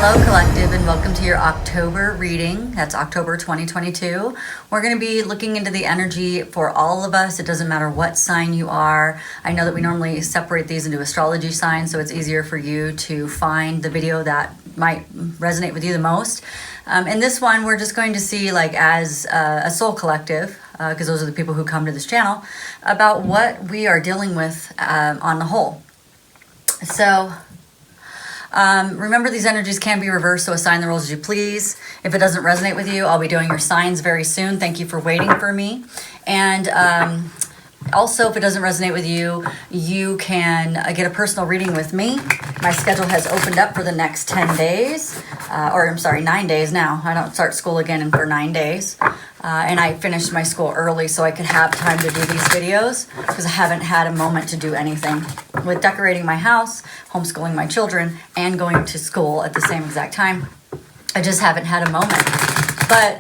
Hello Collective, and welcome to your October reading. That's October 2022. We're going to be looking into the energy for all of us. It doesn't matter what sign you are. I know that we normally separate these into astrology signs, so it's easier for you to find the video that might resonate with you the most. In this one, we're just going to see, like, as a soul collective, because those are the people who come to this channel, about what we are dealing with on the whole. So remember, these energies can be reversed, so assign the roles as you please. If it doesn't resonate with you, I'll be doing your signs very soon. Thank you for waiting for me. And also, if it doesn't resonate with you, you can get a personal reading with me. My schedule has opened up for the next 10 days, 9 days now. I don't start school again for 9 days. And I finished my school early so I could have time to do these videos because I haven't had a moment to do anything. With decorating my house, homeschooling my children, and going to school at the same exact time, I just haven't had a moment. But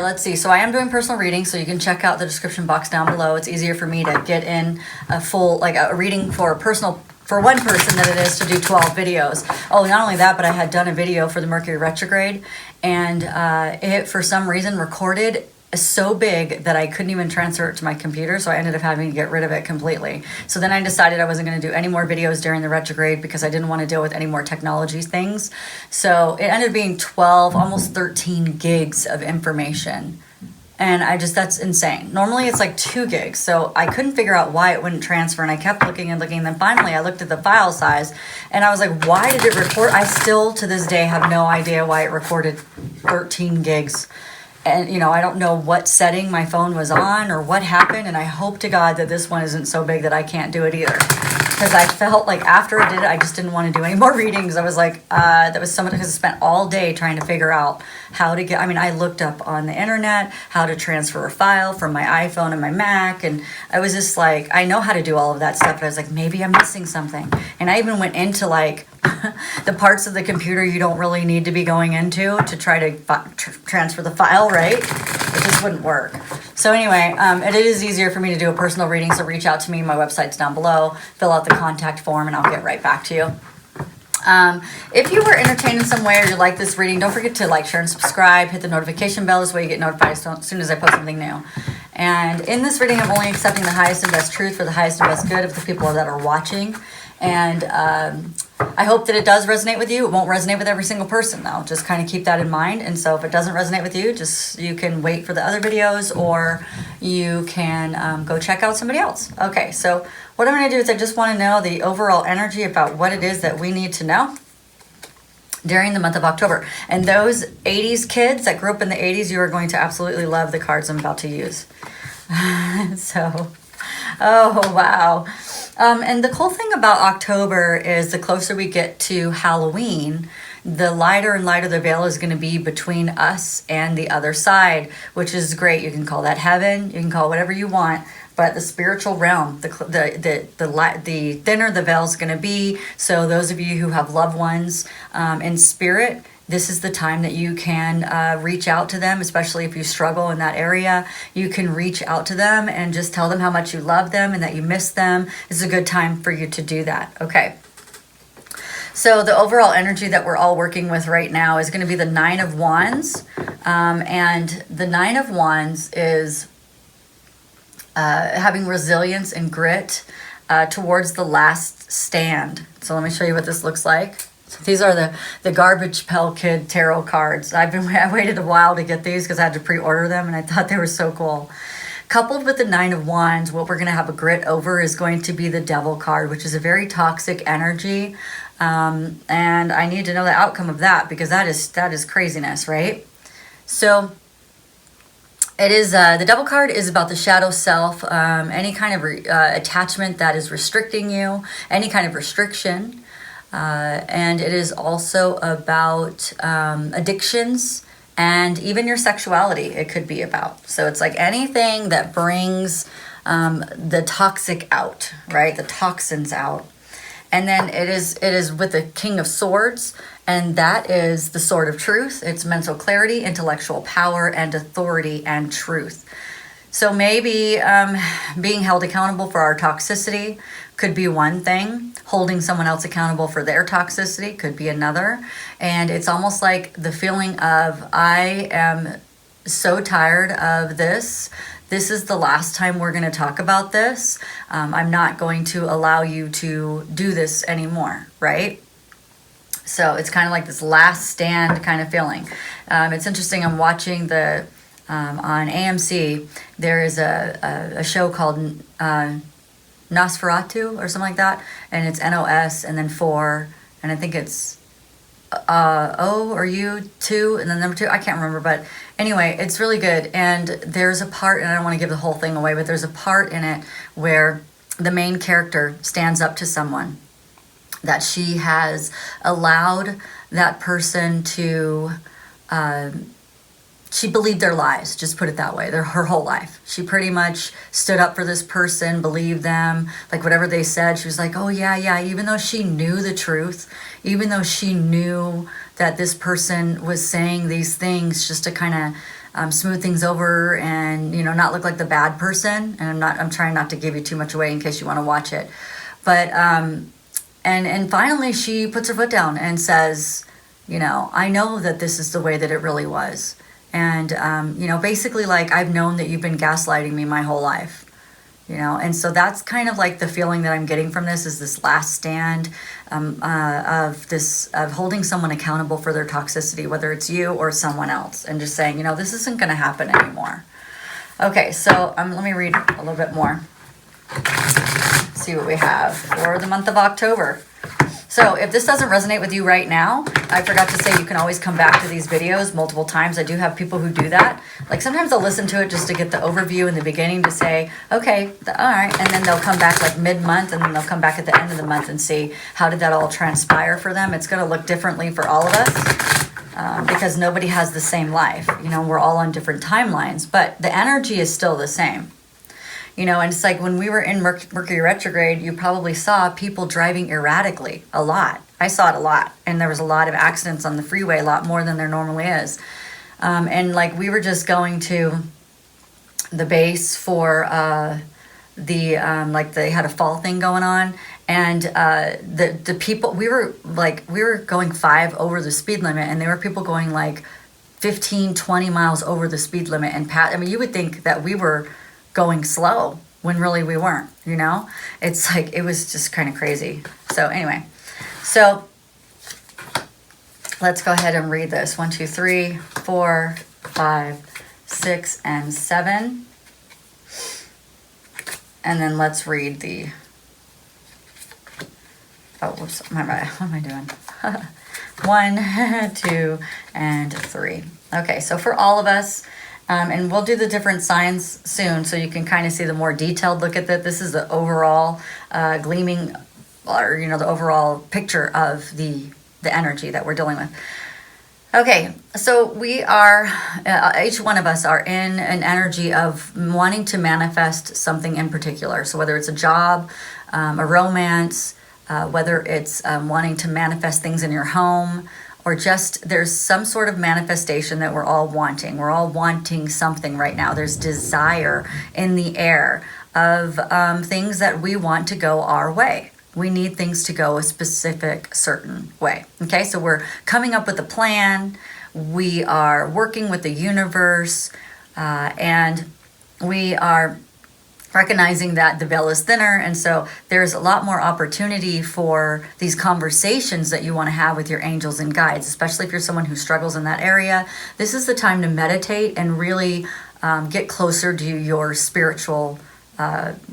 let's see. So I am doing personal readings, so you can check out the description box down below. It's easier for me to get in a full, like a reading for one person than it is to do 12 videos. Oh, not only that, but I had done a video for the Mercury retrograde, and it, for some reason, recorded so big that I couldn't even transfer it to my computer, so I ended up having to get rid of it completely. So then I decided I wasn't going to do any more videos during the retrograde because I didn't want to deal with any more technology things. So it ended up being 12, almost 13 gigs of information. And that's insane. Normally it's like 2 gigs. So I couldn't figure out why it wouldn't transfer. And I kept looking and looking. And then finally I looked at the file size and I was like, why did it record? I still to this day have no idea why it recorded 13 gigs. And, I don't know what setting my phone was on or what happened. And I hope to God that this one isn't so big that I can't do it either. Because I felt like after I did it, I just didn't want to do any more readings. I was like, that was someone, because I spent all day trying to figure out how to I looked up on the internet how to transfer a file from my iPhone and my Mac. And I was just like, I know how to do all of that stuff. But I was like, maybe I'm missing something. And I even went into like the parts of the computer you don't really need to be going into to try to transfer the file, right? It just wouldn't work. So anyway, it is easier for me to do a personal reading, so reach out to me. My website's down below. Fill out the contact form, and I'll get right back to you. If you were entertained in some way or you like this reading, don't forget to like, share, and subscribe. Hit the notification bell. This way you get notified as soon as I post something new. And in this reading, I'm only accepting the highest and best truth for the highest and best good of the people that are watching. And I hope that it does resonate with you. It won't resonate with every single person, though. Just kind of keep that in mind. And so if it doesn't resonate with you, you can wait for the other videos, or you can go check out somebody else. Okay, so what I'm going to do is I just want to know the overall energy about what it is that we need to know during the month of October. And those 80s kids that grew up in the 80s, you are going to absolutely love the cards I'm about to use. So, oh, wow. And the cool thing about October is the closer we get to Halloween, the lighter and lighter the veil is going to be between us and the other side, which is great. You can call that heaven. You can call it whatever you want. But the spiritual realm, the thinner the veil is going to be. So those of you who have loved ones in spirit, this is the time that you can reach out to them, especially if you struggle in that area. You can reach out to them and just tell them how much you love them and that you miss them. It's a good time for you to do that. Okay. So the overall energy that we're all working with right now is going to be the 9 of Wands. And the 9 of Wands is having resilience and grit towards the last stand. So let me show you what this looks like. So these are the Garbage Pail Kid tarot cards. I waited a while to get these because I had to pre-order them, and I thought they were so cool. Coupled with the 9 of Wands, what we're going to have a grit over is going to be the Devil card, which is a very toxic energy. And I need to know the outcome of that because that is craziness, right? So it is the Devil card is about the shadow self, any kind of attachment that is restricting you, any kind of restriction. And it is also about addictions and even your sexuality, it could be about. So it's like anything that brings the toxic out, right? The toxins out. And then it is with the King of Swords, and that is the sword of truth. It's mental clarity, intellectual power, and authority and truth. So maybe being held accountable for our toxicity, could be one thing. Holding someone else accountable for their toxicity could be another. And it's almost like the feeling of, I am so tired of this. This is the last time we're going to talk about this. I'm not going to allow you to do this anymore, right? So it's kind of like this last stand kind of feeling. It's interesting. I'm watching the on AMC. There is a show called Nosferatu or something like that, and it's NOS and then 4, and I think it's O or U 2 and then number 2. I can't remember, but anyway, it's really good. And there's a part, and I don't want to give the whole thing away, but there's a part in it where the main character stands up to someone that she has allowed that person to, she believed their lies, just put it that way, her whole life. She pretty much stood up for this person, believed them, like whatever they said, she was like, oh yeah, even though she knew the truth, even though she knew that this person was saying these things just to kind of smooth things over and, not look like the bad person. And I'm trying not to give you too much away in case you want to watch it. But, and finally she puts her foot down and says, I know that this is the way that it really was. And, basically like, I've known that you've been gaslighting me my whole life, and so that's kind of like the feeling that I'm getting from this, is this last stand of holding someone accountable for their toxicity, whether it's you or someone else, and just saying, this isn't going to happen anymore. Okay, so let me read a little bit more. See what we have for the month of October. So if this doesn't resonate with you right now, I forgot to say you can always come back to these videos multiple times. I do have people who do that. Like sometimes they'll listen to it just to get the overview in the beginning to say, okay, all right. And then they'll come back like mid-month, and then they'll come back at the end of the month and see how did that all transpire for them. It's going to look differently for all of us because nobody has the same life. We're all on different timelines, but the energy is still the same. And it's like when we were in Mercury retrograde, you probably saw people driving erratically a lot. I saw it a lot. And there was a lot of accidents on the freeway, a lot more than there normally is. And like we were just going to the base for like they had a fall thing going on. And the people, we were going 5 over the speed limit, and there were people going like 15, 20 miles over the speed limit. And you would think that we were going slow when really we weren't, it's like, it was just kind of crazy. So anyway, so let's go ahead and read this. 1, 2, 3, 4, 5, 6, and 7. And then let's read the, whoops, my bad. What am I doing? 1, 2, and 3. Okay, so for all of us, and we'll do the different signs soon so you can kind of see the more detailed look at that. This is the overall gleaming, or the overall picture of the energy that we're dealing with. Okay, so we are, each one of us are in an energy of wanting to manifest something in particular. So whether it's a job, a romance, whether it's wanting to manifest things in your home, or just there's some sort of manifestation that we're all wanting. We're all wanting something right now. There's desire in the air of things that we want to go our way. We need things to go a specific, certain way. Okay, so we're coming up with a plan. We are working with the universe, and we are recognizing that the veil is thinner, and so there's a lot more opportunity for these conversations that you want to have with your angels and guides, especially if you're someone who struggles in that area. This is the time to meditate and really get closer to your spiritual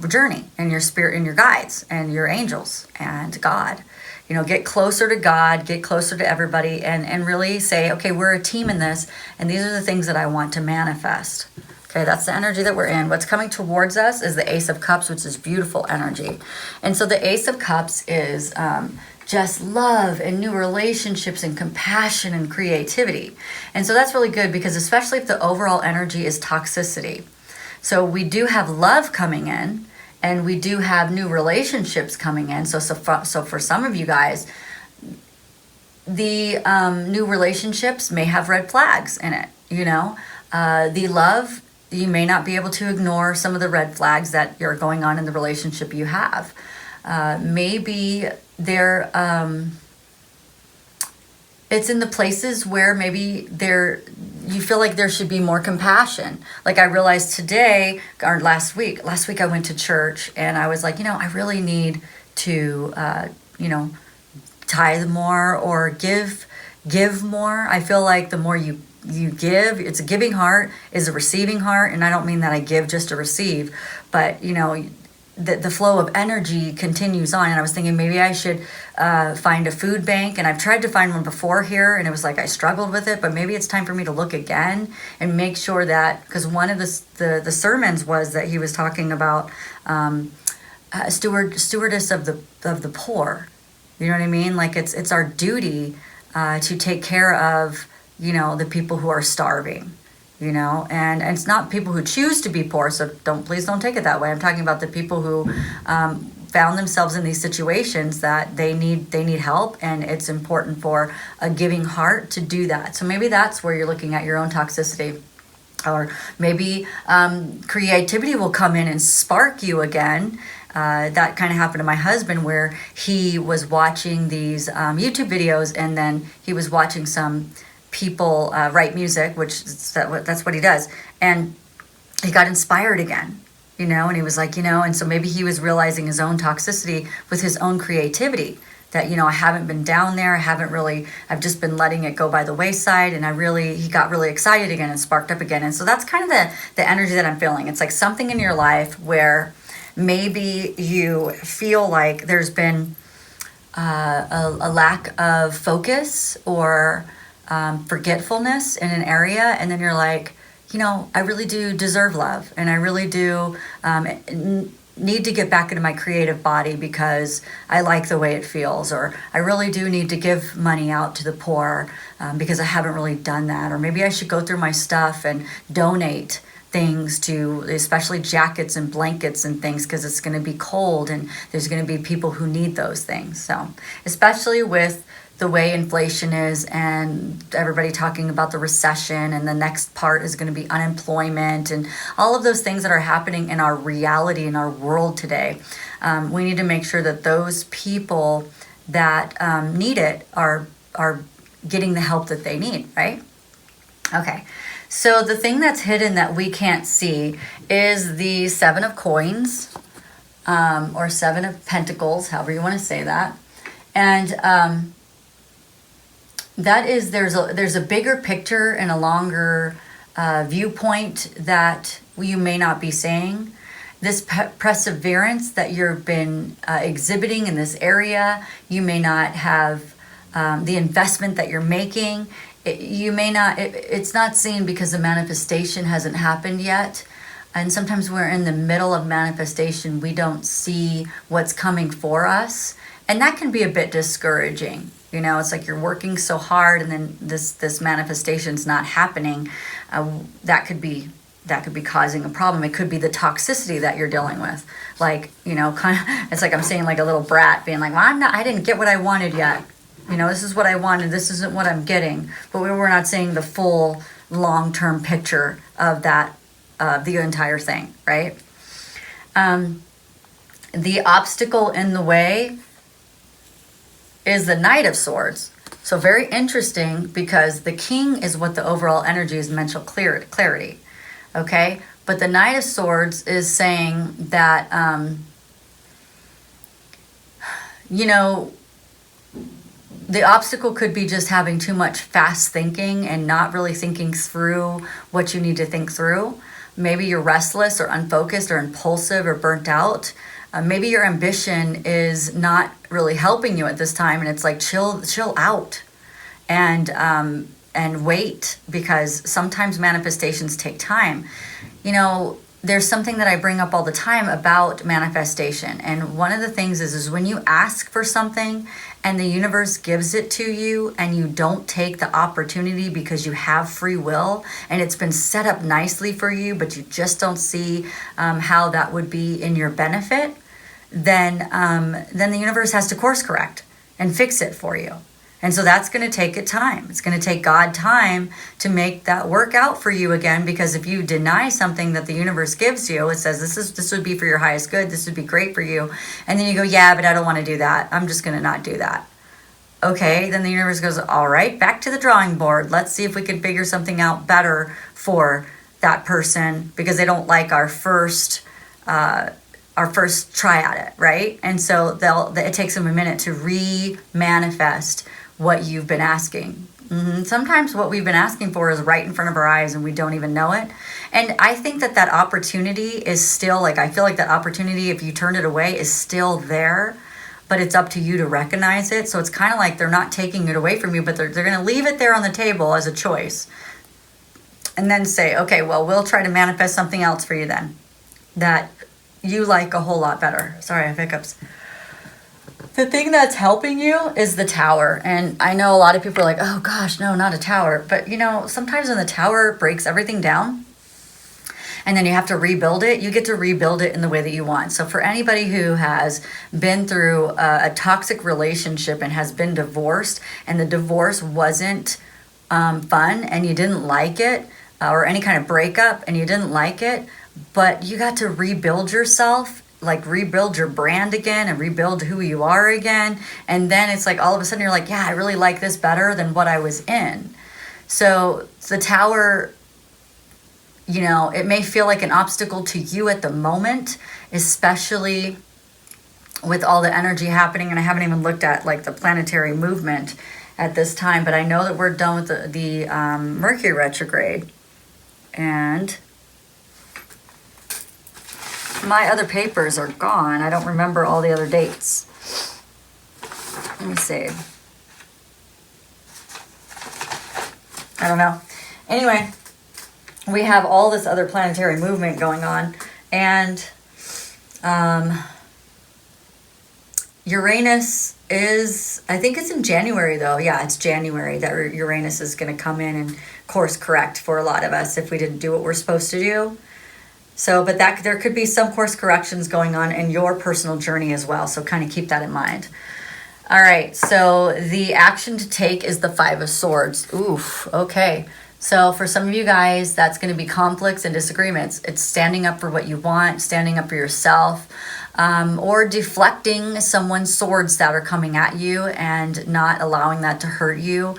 journey and your spirit and your guides and your angels and God. Get closer to God, get closer to everybody, and really say, okay, we're a team in this, and these are the things that I want to manifest. Okay, that's the energy that we're in. What's coming towards us is the Ace of Cups, which is beautiful energy. And so the Ace of Cups is just love and new relationships and compassion and creativity. And so that's really good because especially if the overall energy is toxicity. So we do have love coming in, and we do have new relationships coming in. So for some of you guys, the new relationships may have red flags in it, the love, you may not be able to ignore some of the red flags that are going on in the relationship you have. Maybe they're it's in the places where maybe you feel like there should be more compassion. Like I realized today, or last week I went to church and I was like, I really need to, tithe more or give more. I feel like the more you give, it's a giving heart is a receiving heart. And I don't mean that I give just to receive, but the flow of energy continues on. And I was thinking maybe I should find a food bank. And I've tried to find one before here, and it was like I struggled with it. But maybe it's time for me to look again and make sure that, because one of the sermons was that he was talking about stewardess of the poor. You know what I mean? Like it's our duty to take care of the people who are starving. And it's not people who choose to be poor, so please don't take it that way. I'm talking about the people who found themselves in these situations that they need help, and it's important for a giving heart to do that. So maybe that's where you're looking at your own toxicity. Or maybe creativity will come in and spark you again. That kind of happened to my husband, where he was watching these YouTube videos, and then he was watching some people write music, which that's what he does, and he got inspired again, and he was like, and so maybe he was realizing his own toxicity with his own creativity, that I haven't been down there, I've just been letting it go by the wayside, and he got really excited again and sparked up again. And so that's kind of the energy that I'm feeling. It's like something in your life where maybe you feel like there's been a lack of focus or forgetfulness in an area, and then you're like, I really do deserve love, and I really do need to get back into my creative body because I like the way it feels, or I really do need to give money out to the poor because I haven't really done that, or maybe I should go through my stuff and donate things to, especially jackets and blankets and things, because it's going to be cold and there's going to be people who need those things. So especially with the way inflation is and everybody talking about the recession, and the next part is going to be unemployment and all of those things that are happening in our reality, in our world today, we need to make sure that those people that need it are getting the help that they need, right? Okay, so the thing that's hidden that we can't see is the Seven of Coins, or Seven of Pentacles, however you want to say that. And that is, there's a bigger picture and a longer viewpoint that you may not be seeing. This perseverance that you've been exhibiting in this area, you may not have the investment that you're making. It's not seen because the manifestation hasn't happened yet. And sometimes we're in the middle of manifestation, we don't see what's coming for us. And that can be a bit discouraging. It's like you're working so hard, and then this manifestation's not happening. That could be causing a problem. It could be the toxicity that you're dealing with. Like, kind of, it's like I'm saying, like a little brat being like, well, I didn't get what I wanted yet. This is what I wanted. This isn't what I'm getting. But we're not seeing the full long-term picture of that, the entire thing, right? The obstacle in the way is the Knight of Swords. So very interesting, because the King is what the overall energy is, mental clarity. Okay? But the Knight of Swords is saying that, the obstacle could be just having too much fast thinking and not really thinking through what you need to think through. Maybe you're restless or unfocused or impulsive or burnt out. Maybe your ambition is not really helping you at this time, and it's like chill out and wait, because sometimes manifestations take time. There's something that I bring up all the time about manifestation, and one of the things is when you ask for something and the universe gives it to you, and you don't take the opportunity because you have free will and it's been set up nicely for you, but you just don't see how that would be in your benefit, then the universe has to course correct and fix it for you. And so that's going to take it time. It's going to take God time to make that work out for you again, because if you deny something that the universe gives you, it says this would be for your highest good, this would be great for you, and then you go, yeah, but I don't want to do that. I'm just going to not do that. Okay, then the universe goes, all right, back to the drawing board. Let's see if we can figure something out better for that person, because they don't like our first try at it, right? And so it takes them a minute to re-manifest what you've been asking. Sometimes what we've been asking for is right in front of our eyes and we don't even know it. And I think that opportunity is still, like, I feel like that opportunity, if you turn it away, is still there, but it's up to you to recognize it. So it's kind of like they're not taking it away from you, but they're going to leave it there on the table as a choice. And then say, okay, well, we'll try to manifest something else for you then that you like a whole lot better. Sorry, I have hiccups. The thing that's helping you is the tower. And I know a lot of people are like, oh gosh, no, not a tower. But you know, sometimes when the tower breaks everything down and then you have to rebuild it, you get to rebuild it in the way that you want. So for anybody who has been through a toxic relationship and has been divorced, and the divorce wasn't fun and you didn't like it, or any kind of breakup and you didn't like it, but you got to rebuild yourself, like rebuild your brand again and rebuild who you are again. And then it's like all of a sudden you're like, yeah, I really like this better than what I was in. So the tower, you know, it may feel like an obstacle to you at the moment, especially with all the energy happening. And I haven't even looked at like the planetary movement at this time, but I know that we're done with the Mercury retrograde. And my other papers are gone. I don't remember all the other dates. Let me see. I don't know. Anyway, we have all this other planetary movement going on. And Uranus is, I think it's in January though. Yeah, it's January that Uranus is going to come in and course correct for a lot of us if we didn't do what we're supposed to do. So, but that there could be some course corrections going on in your personal journey as well. So kind of keep that in mind. All right. So the action to take is the Five of Swords. Oof. Okay. So for some of you guys, that's going to be conflicts and disagreements. It's standing up for what you want, standing up for yourself, or deflecting someone's swords that are coming at you and not allowing that to hurt you.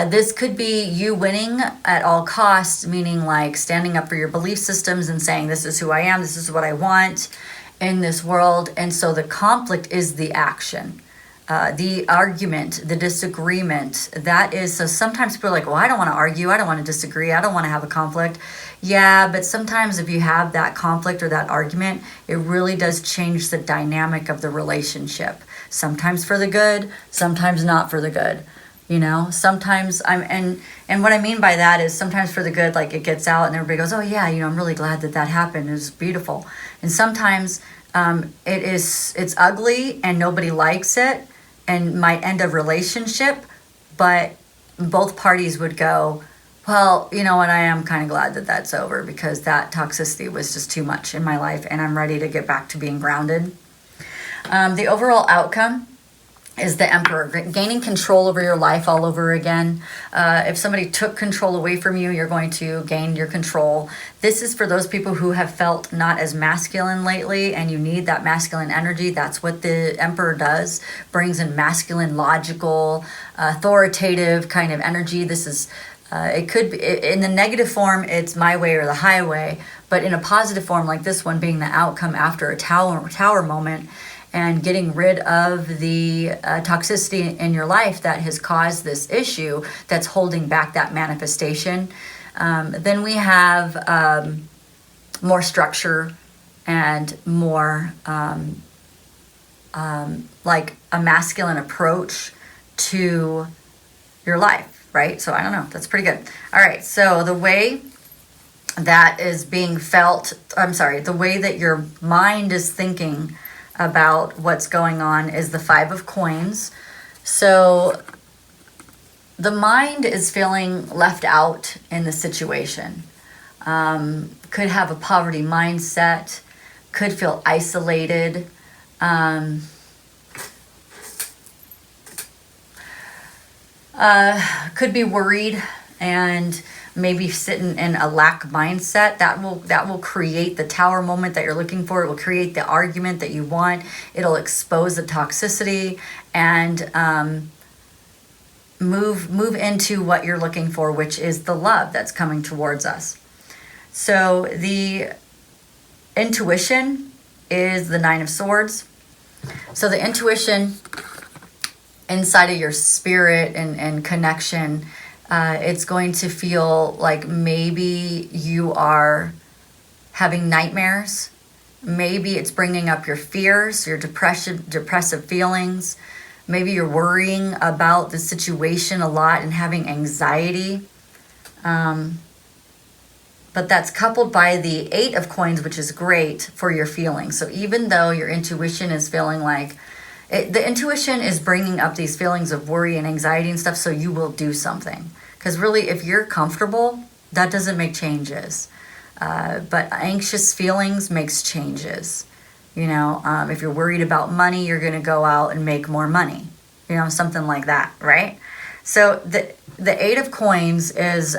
This could be you winning at all costs, meaning like standing up for your belief systems and saying, this is who I am, this is what I want in this world. And so the conflict is the action, the argument, the disagreement. That is, so sometimes people are like, well, I don't want to argue, I don't want to disagree, I don't want to have a conflict. Yeah, but sometimes if you have that conflict or that argument, it really does change the dynamic of the relationship. Sometimes for the good, sometimes not for the good. You know, sometimes and what I mean by that is sometimes for the good, like it gets out and everybody goes, oh yeah, you know, I'm really glad that happened. It was beautiful. And sometimes it's ugly and nobody likes it and might end a relationship, but both parties would go, well, you know what, I am kind of glad that that's over because that toxicity was just too much in my life and I'm ready to get back to being grounded. The overall outcome is the Emperor, gaining control over your life all over again. If somebody took control away from you, you're going to gain your control. This is for those people who have felt not as masculine lately and you need that masculine energy. That's what the Emperor does, brings in masculine, logical, authoritative kind of energy. This is, it could be, in the negative form, it's my way or the highway, but in a positive form like this one being the outcome after a tower moment, and getting rid of the toxicity in your life that has caused this issue that's holding back that manifestation. Then we have more structure and more like a masculine approach to your life, right? So I don't know, that's pretty good. All right, so the way that is being felt, the way that your mind is thinking about what's going on is the Five of Coins. So the mind is feeling left out in the situation. Could have a poverty mindset, could feel isolated. Could be worried and maybe sitting in a lack mindset. That will create the tower moment that you're looking for. It will create the argument that you want. It'll expose the toxicity and move into what you're looking for, which is the love that's coming towards us. So the intuition is the Nine of Swords. So the intuition inside of your spirit and connection, it's going to feel like maybe you are having nightmares. Maybe it's bringing up your fears, your depressive feelings. Maybe you're worrying about the situation a lot and having anxiety. But that's coupled by the Eight of Coins, which is great for your feelings. So even though your intuition is feeling like, the intuition is bringing up these feelings of worry and anxiety and stuff, so you will do something. Because really, if you're comfortable, that doesn't make changes. But anxious feelings makes changes. You know, if you're worried about money, you're going to go out and make more money. You know, something like that, right? So the Eight of Coins is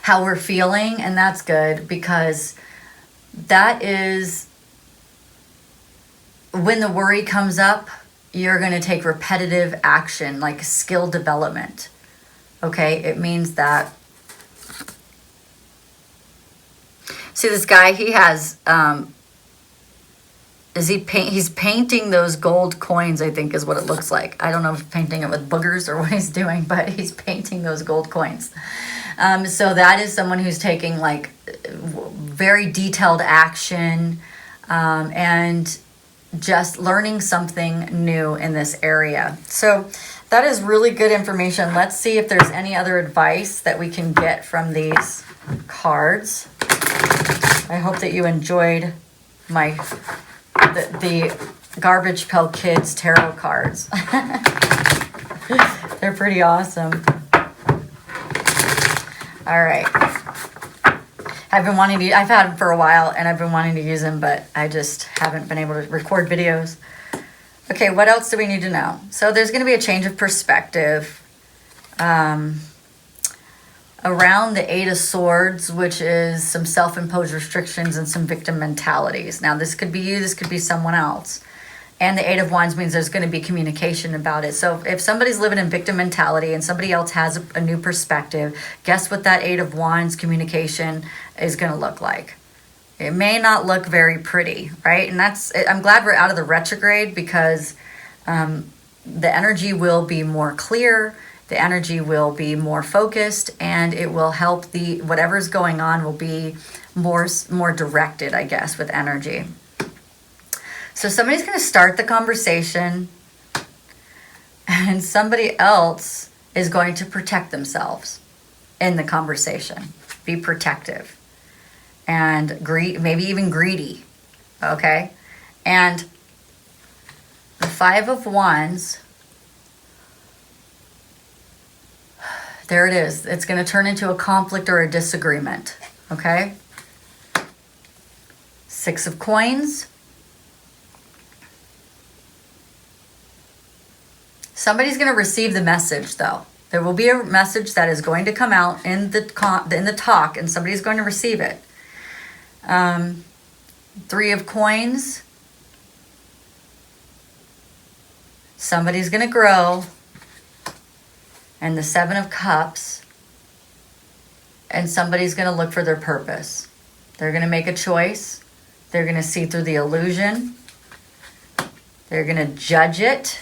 how we're feeling, and that's good because that is when the worry comes up, you're going to take repetitive action, like skill development. Okay, it means that. See this guy, he has he's painting those gold coins, I think is what it looks like. I don't know if he's painting it with boogers or what he's doing, but he's painting those gold coins. So that is someone who's taking like very detailed action and just learning something new in this area. So that is really good information. Let's see if there's any other advice that we can get from these cards. I hope that you enjoyed the Garbage Pail Kids tarot cards. They're pretty awesome. All right. I've had them for a while and I've been wanting to use them, but I just haven't been able to record videos. Okay, what else do we need to know? So there's going to be a change of perspective around the Eight of Swords, which is some self-imposed restrictions and some victim mentalities. Now, this could be you, this could be someone else. And the Eight of Wands means there's going to be communication about it. So if somebody's living in victim mentality and somebody else has a new perspective, guess what that Eight of Wands communication is going to look like? It may not look very pretty, right? And I'm glad we're out of the retrograde because the energy will be more clear, the energy will be more focused, and it will help whatever's going on will be more directed, I guess, with energy. So somebody's going to start the conversation and somebody else is going to protect themselves in the conversation. Be protective and maybe even greedy, okay? And the Five of Wands, there it is. It's going to turn into a conflict or a disagreement, okay? Six of Coins. Somebody's going to receive the message, though. There will be a message that is going to come out in the talk, and somebody's going to receive it. Three of Coins. Somebody's going to grow. And the Seven of Cups. And somebody's going to look for their purpose. They're going to make a choice. They're going to see through the illusion. They're going to judge it.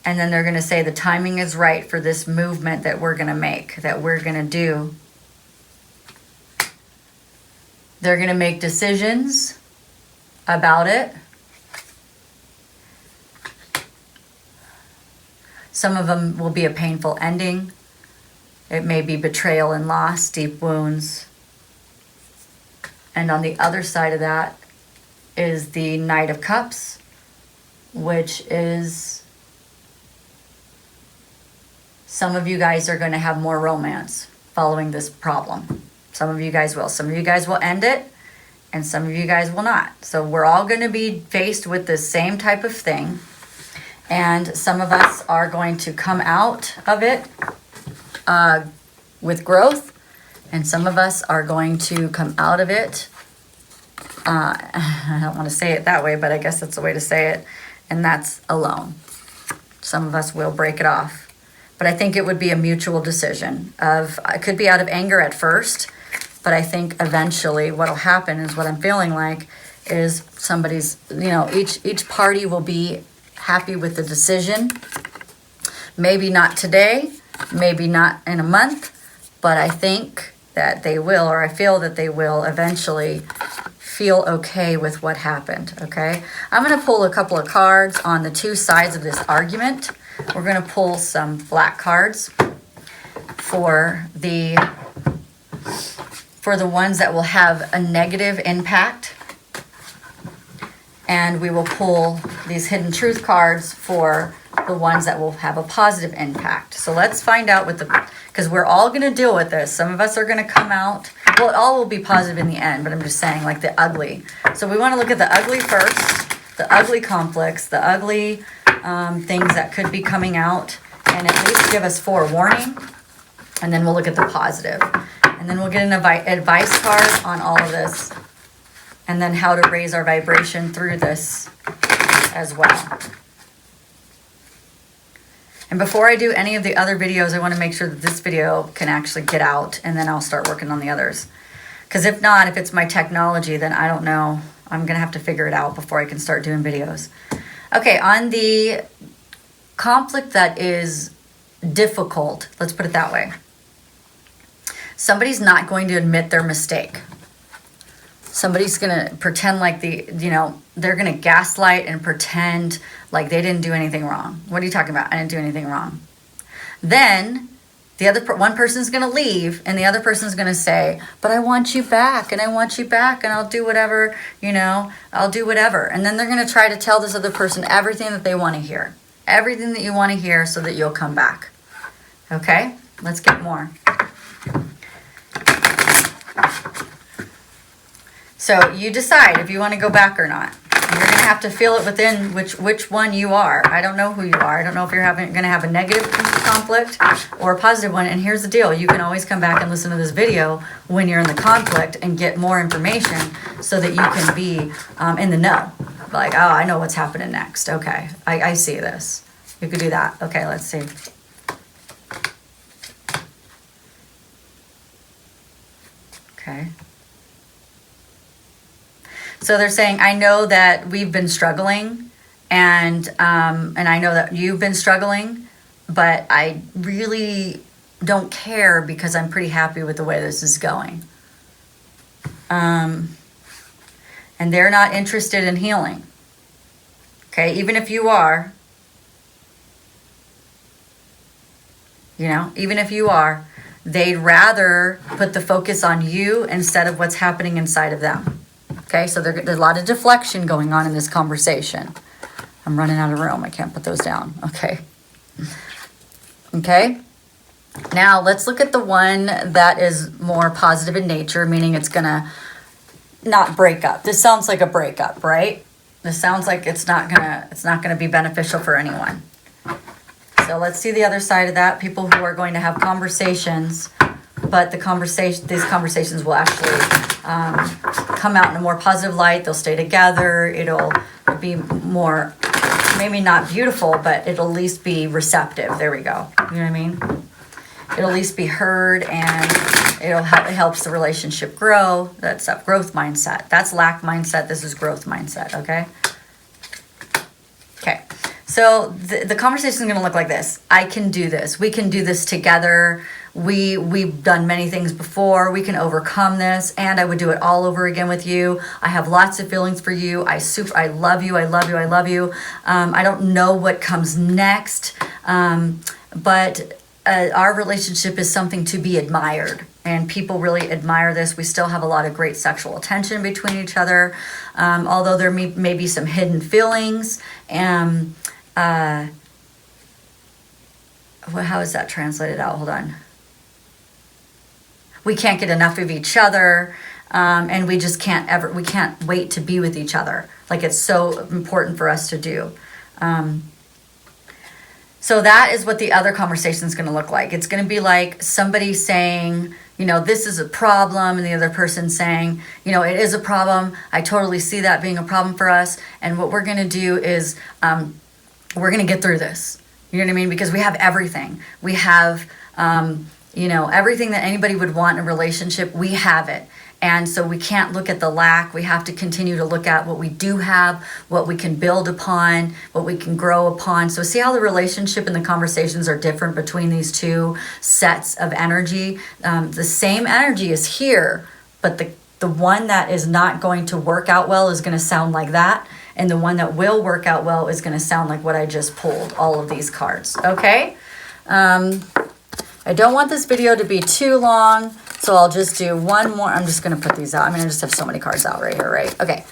And then they're going to say the timing is right for this movement that we're going to make, that we're going to do. They're going to make decisions about it. Some of them will be a painful ending. It may be betrayal and loss, deep wounds. And on the other side of that is the Knight of Cups, which is... some of you guys are going to have more romance following this problem. Some of you guys will. Some of you guys will end it, and some of you guys will not. So we're all going to be faced with the same type of thing. And some of us are going to come out of it with growth, and some of us are going to come out of it. I don't want to say it that way, but I guess that's the way to say it. And that's alone. Some of us will break it off. But I think it would be a mutual decision of, it could be out of anger at first, but I think eventually what'll happen is, what I'm feeling like is somebody's, each party will be happy with the decision. Maybe not today, maybe not in a month, but I think that they will, or I feel that they will eventually feel okay with what happened, okay? I'm going to pull a couple of cards on the two sides of this argument. We're going to pull some black cards for the ones that will have a negative impact. And we will pull these hidden truth cards for the ones that will have a positive impact. So let's find out because we're all going to deal with this. Some of us are going to come out, well, it all will be positive in the end, but I'm just saying, like, the ugly. So we want to look at the ugly first, the ugly conflicts, the ugly things that could be coming out, and at least give us forewarning, and then we'll look at the positive. And then we'll get an advice card on all of this, and then how to raise our vibration through this as well. And before I do any of the other videos, I want to make sure that this video can actually get out, and then I'll start working on the others. Because if not, if it's my technology, then I don't know. I'm going to have to figure it out before I can start doing videos. Okay, on the conflict that is difficult, let's put it that way. Somebody's not going to admit their mistake. Somebody's going to pretend like they're going to gaslight and pretend like they didn't do anything wrong. What are you talking about? I didn't do anything wrong. Then one person's going to leave, and the other person's going to say, but I want you back, and I want you back, and I'll do whatever, I'll do whatever. And then they're going to try to tell this other person everything that they want to hear. Everything that you want to hear so that you'll come back. Okay? Let's get more. So you decide if you want to go back or not. You're going to have to feel it within which one you are. I don't know who you are. I don't know if you're going to have a negative conflict or a positive one. And here's the deal. You can always come back and listen to this video when you're in the conflict and get more information so that you can be in the know. Like, oh, I know what's happening next. Okay, I see this. You could do that. Okay, let's see. Okay. So they're saying, I know that we've been struggling, and I know that you've been struggling, but I really don't care because I'm pretty happy with the way this is going. And they're not interested in healing. Okay, even if you are, even if you are, they'd rather put the focus on you instead of what's happening inside of them. Okay, so there's a lot of deflection going on in this conversation. I'm running out of room. I can't put those down. Okay. Okay. Now, let's look at the one that is more positive in nature, meaning it's going to not break up. This sounds like a breakup, right? This sounds like it's not going to be beneficial for anyone. So let's see the other side of that. People who are going to have conversations, but these conversations will actually come out in a more positive light. They'll stay together. It'll be more, maybe not beautiful, but it'll at least be receptive. There we go. You know what I mean? It'll at least be heard, and it helps the relationship grow. That's a growth mindset. That's lack mindset. This is growth mindset. Okay. Okay. So the conversation is going to look like this. I can do this. We can do this together. We've done many things before. We can overcome this, and I would do it all over again with you. I have lots of feelings for you. I love you. I love you. I love you. I don't know what comes next, but our relationship is something to be admired, and people really admire this. We still have a lot of great sexual attention between each other, although there may be some hidden feelings. How is that translated out? Hold on. We can't get enough of each other, and we just we can't wait to be with each other. Like, it's so important for us to do. So that is what the other conversation is going to look like. It's going to be like somebody saying, you know, this is a problem, and the other person saying, you know, it is a problem. I totally see that being a problem for us. And what we're going to do is we're going to get through this. You know what I mean? Because we have everything. We have, you know, everything that anybody would want in a relationship. We have it. And so we can't look at the lack. We have to continue to look at what we do have, what we can build upon, what we can grow upon. So see how the relationship and the conversations are different between these two sets of energy. The same energy is here, but the one that is not going to work out well is going to sound like that. And the one that will work out well is going to sound like what I just pulled, all of these cards. Okay? I don't want this video to be too long, so I'll just do one more. I'm just going to put these out. I mean, I just have so many cards out right here, right? Okay.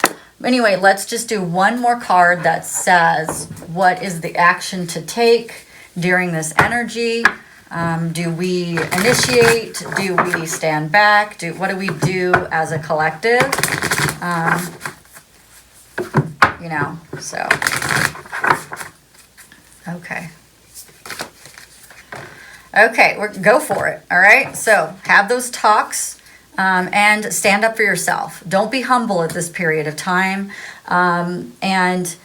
Anyway, let's just do one more card that says, what is the action to take during this energy? Do we initiate? Do we stand back? What do we do as a collective? You know, so, okay. Okay, go for it, all right? So have those talks and stand up for yourself. Don't be humble at this period of time. And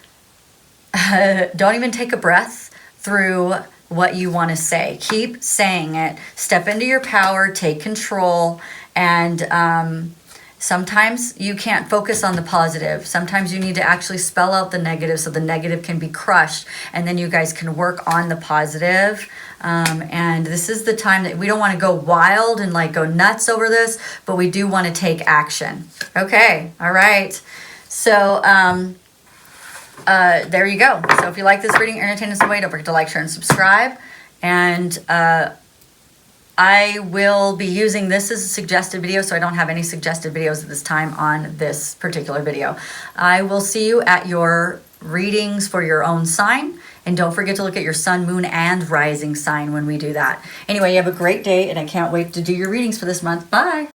don't even take a breath through what you want to say. Keep saying it. Step into your power, take control, and sometimes you can't focus on the positive. Sometimes you need to actually spell out the negative so the negative can be crushed, and then you guys can work on the positive. And this is the time that we don't want to go wild and like go nuts over this, but we do want to take action. Okay, all right. So there you go. So if you like this reading, entertain us away, don't forget to like, share, and subscribe. And I will be using this as a suggested video, so I don't have any suggested videos at this time on this particular video. I will see you at your readings for your own sign. And don't forget to look at your sun, moon, and rising sign when we do that. Anyway, you have a great day, and I can't wait to do your readings for this month. Bye.